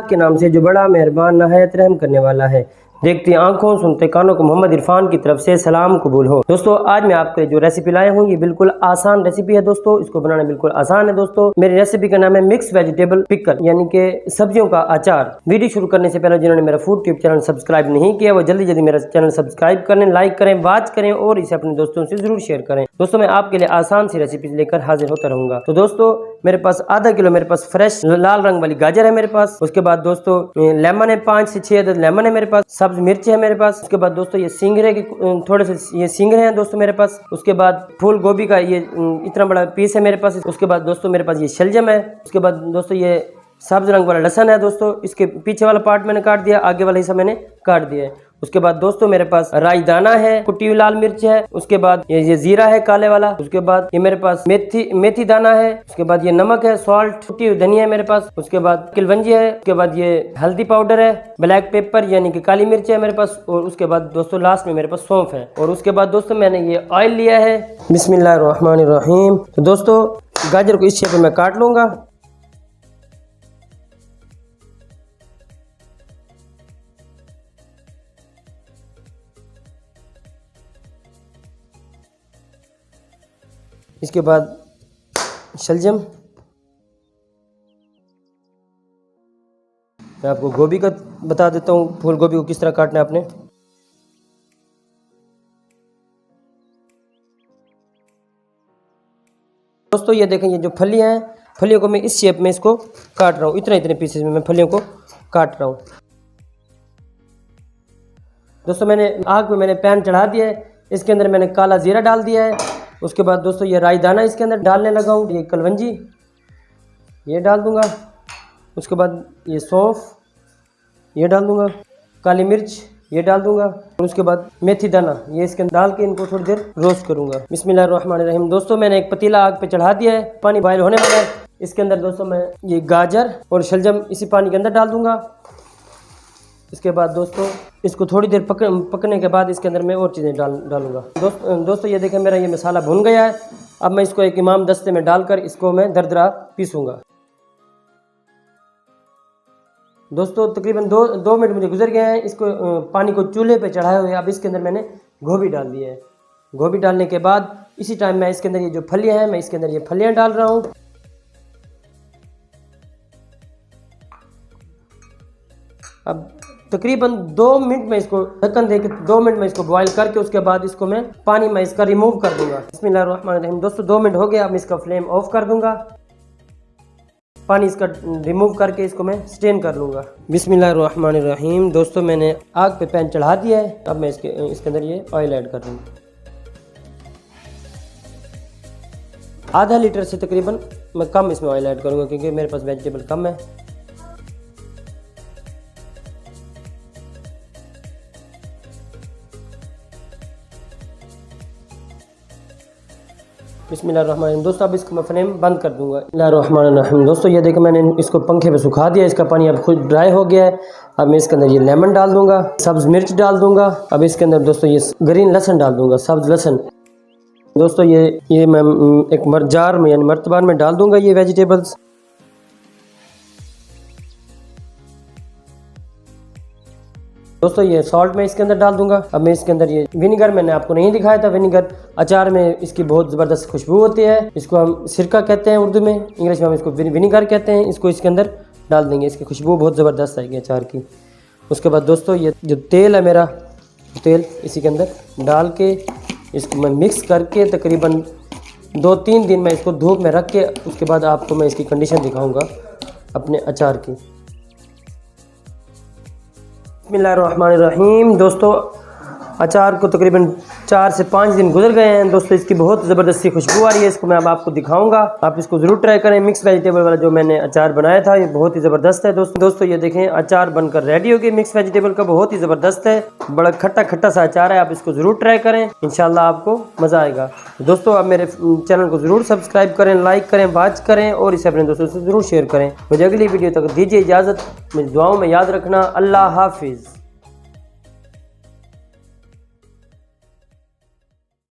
के नाम से जो बड़ा मेहरबान नहायत रहम करने वाला है। देखती आंखों सुनते कानों को मोहम्मद इरफान की तरफ से सलाम कबूल हो। दोस्तों आज मैं आपके जो रेसिपी लाया हूँ ये बिल्कुल आसान रेसिपी है दोस्तों, इसको बनाना बिल्कुल आसान है दोस्तों। मेरी रेसिपी का नाम है मिक्स वेजिटेबल पिकल यानी कि सब्जियों का अचार। वीडियो शुरू करने से पहले जिन्होंने मेरा फूड ट्यूब चैनल सब्सक्राइब नहीं किया वो जल्दी जल्दी मेरा चैनल सब्सक्राइब करें, लाइक करें, वॉच करें और इसे अपने दोस्तों से जरूर शेयर करें। दोस्तों मैं आपके लिए आसान सी रेसिपी लेकर हाजिर होता रहूंगा। तो दोस्तों मेरे पास आधा किलो मेरे पास फ्रेश लाल रंग वाली गाजर है मेरे पास। उसके बाद दोस्तों लेमन है, 5 से 6 अदद लेमन है मेरे पास। सब्ज मिर्च है मेरे पास। उसके बाद दोस्तों ये सिंगरे के थोड़े से ये सिंगरे हैं दोस्तों मेरे पास। उसके बाद फूल गोभी का ये इतना बड़ा पीस है मेरे पास। उसके बाद दोस्तों मेरे पास ये शलजम है। उसके बाद दोस्तों ये सब्ज रंग वाला लहसन है दोस्तों, इसके पीछे वाला पार्ट मैंने काट दिया, आगे वाला हिस्सा मैंने काट दिया है। उसके बाद दोस्तों मेरे पास राई दाना है, कुटी हुई लाल मिर्च है। उसके बाद ये जीरा है काले वाला। उसके बाद ये मेरे पास मेथी दाना है। उसके बाद ये नमक है, सॉल्ट, कुटी हुई धनिया है मेरे पास। उसके बाद किलवंजी है। उसके बाद ये हल्दी पाउडर है, ब्लैक पेपर यानी कि काली मिर्च है मेरे पास। और उसके बाद दोस्तों लास्ट में मेरे पास सौंफ है। और उसके बाद दोस्तों मैंने ये ऑयल लिया है। बिस्मिल्लाहिर्रहमानिर्रहीम। तो दोस्तों गाजर को इस शेप में मैं काट लूंगा। इसके बाद शलजम, मैं आपको गोभी का बता देता हूँ, फूल गोभी को किस तरह काटना है आपने। दोस्तों ये देखें, ये जो फलियां हैं, फलियों को मैं इस शेप में इसको काट रहा हूँ। इतने पीसेस में मैं फलियों को काट रहा हूँ। दोस्तों मैंने आग में मैंने पैन चढ़ा दिया है। इसके अंदर मैंने काला जीरा डाल दिया है। उसके बाद दोस्तों ये राई दाना इसके अंदर डालने लगा हूँ। ये कलवंजी ये डाल दूंगा। उसके बाद ये सौंफ ये डाल दूंगा, काली मिर्च ये डाल दूंगा। और उसके बाद मेथी दाना ये इसके अंदर डाल के इनको थोड़ी देर रोस्ट करूंगा। बिस्मिल्लाहिर्रहमानिर्रहीम। दोस्तों मैंने एक पतीला आग पे चढ़ा दिया है, पानी बॉयल होने वाला है। इसके अंदर दोस्तों मैं ये गाजर और शलजम इसी पानी के अंदर डाल दूंगा। इसके बाद दोस्तों इसको थोड़ी देर पकने के बाद इसके अंदर मैं और चीज़ें डालूंगा। दोस्तों ये देखें मेरा ये मसाला भुन गया है। अब मैं इसको एक इमाम दस्ते में डालकर इसको मैं दरदरा पीसूंगा। दोस्तों तकरीबन दो मिनट मुझे गुजर गए हैं। इसको पानी को चूल्हे पे चढ़ाए हुए। अब इसके अंदर मैंने गोभी डाल दी है। गोभी डालने के बाद इसी टाइम मैं इसके अंदर ये जो फलियाँ हैं मैं इसके अंदर ये फलियाँ डाल रहा हूँ। अब तकरीबन 2 मिनट में इसको ढक्कन दे के 2 मिनट में इसको बॉईल करके उसके बाद इसको मैं पानी में इसका रिमूव कर दूंगा। बिस्मिल्लाहिर्रहमानिर्रहीम। दोस्तों 2 मिनट हो गए, अब मैं इसका फ्लेम ऑफ कर दूंगा। पानी इसका रिमूव करके इसको मैं स्टेन कर लूँगा। बिस्मिल्लाहिर्रहमानिर्रहीम। दोस्तों मैंने आग पे पैन चढ़ा दिया है। अब मैं इसके अंदर ये ऑयल ऐड कर दूँगा। आधा लीटर से तकरीबन मैं कम इसमें ऑयल ऐड करूँगा क्योंकि मेरे पास वेजिटेबल कम है। बिस्मिल्लाहिर्रहमानिर्रहीम। दोस्तों अब इसको मैं फ्लेम बंद कर दूंगा। बिस्मिल्लाहिर्रहमानिर्रहीम। दोस्तों ये देखो मैंने इसको पंखे पे सुखा दिया, इसका पानी अब खुद ड्राई हो गया है। अब मैं इसके अंदर ये लेमन डाल दूंगा, सब्ज मिर्च डाल दूंगा। अब इसके अंदर दोस्तों ये ग्रीन लहसन डाल दूंगा, सब्ज लहसन। दोस्तों ये मैं एक जार में यानी मर्तबान में डाल दूंगा ये वेजिटेबल्स। दोस्तों ये सॉल्ट मैं इसके अंदर डाल दूंगा। अब मैं इसके अंदर ये विनीगर मैंने आपको नहीं दिखाया था, विनीगर अचार में इसकी बहुत ज़बरदस्त खुशबू होती है। इसको हम सिरका कहते हैं उर्दू में, इंग्लिश में हम इसको विनीगर कहते हैं। इसको इसके अंदर डाल देंगे, इसकी खुशबू बहुत ज़बरदस्त आएगी अचार की। उसके बाद दोस्तों ये जो तेल है मेरा, तेल इसी के अंदर डाल के इसको मैं मिक्स करके तकरीबन 2-3 दिन मैं इसको धूप में रख के उसके बाद आपको मैं इसकी कंडीशन दिखाऊँगा अपने अचार की। बिस्मिल्लाहिर्रहमानिर्रहीम। दोस्तों अचार को तकरीबन 4 से 5 दिन गुजर गए हैं। दोस्तों इसकी बहुत ज़बरदस्त सी खुशबू आ रही है, इसको मैं अब आपको दिखाऊंगा। आप इसको ज़रूर ट्राई करें। मिक्स वेजिटेबल वाला जो मैंने अचार बनाया था ये बहुत ही ज़बरदस्त है। दोस्तों ये देखें अचार बनकर रेडी हो गई मिक्स वेजिटेबल का, बहुत ही ज़बरदस्त है। बड़ा खट्टा सा अचार है, आप इसको ज़रूर ट्राई करें, इंशाल्लाह आपको मज़ा आएगा। दोस्तों आप मेरे चैनल को ज़रूर सब्सक्राइब करें, लाइक करें, वॉच करें और इसे अपने दोस्तों से ज़रूर शेयर करें। मुझे अगली वीडियो तक दीजिए इजाज़त। मुझे दुआओं में याद रखना। अल्लाह हाफिज़।